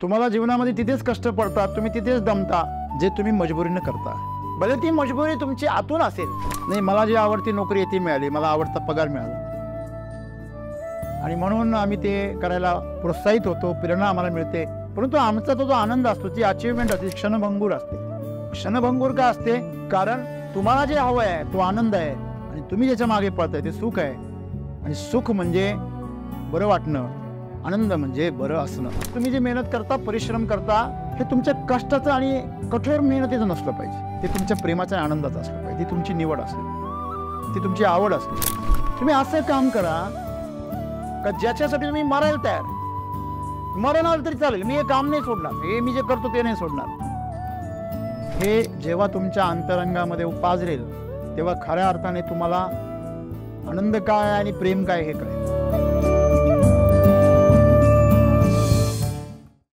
तुम्हाला जीवनामध्ये तिथेच कष्ट पडतात, तुम्ही तिथेच दमता जे तुम्ही मजबुरीनं करता. भले ती मजबुरी तुमची आतून असेल, नाही मला जी आवडती नोकरी ती मिळाली, मला आवडता पगार मिळाला आणि म्हणून आम्ही ते करायला प्रोत्साहित होतो, प्रेरणा आम्हाला मिळते. परंतु आमचा तो जो आनंद असतो, ती अचिव्हमेंट असते, क्षणभंगूर असते. क्षणभंगूर का असते? कारण तुम्हाला जे हवं आहे तो आनंद आहे आणि तुम्ही ज्याच्या मागे पळताय ते सुख आहे. आणि सुख म्हणजे बरं वाटणं, आनंद म्हणजे बरं असणं. तुम्ही जे मेहनत करता, परिश्रम करता, हे तुमच्या कष्टाचं आणि कठोर मेहनतीचं नसलं पाहिजे. ते तुमच्या प्रेमाच्या आनंदाचं असलं पाहिजे. ती तुमची निवड असते, ती तुमची आवड असते. तुम्ही असं काम करा का ज्याच्यासाठी तुम्ही मरायला तयार. मरण आलं तरी चालेल, मी हे काम नाही सोडणार, हे मी जे करतो ते नाही सोडणार. हे जेव्हा तुमच्या अंतरंगामध्ये पाझरेल तेव्हा खऱ्या अर्थाने तुम्हाला आनंद काय आणि प्रेम काय हे कळेल.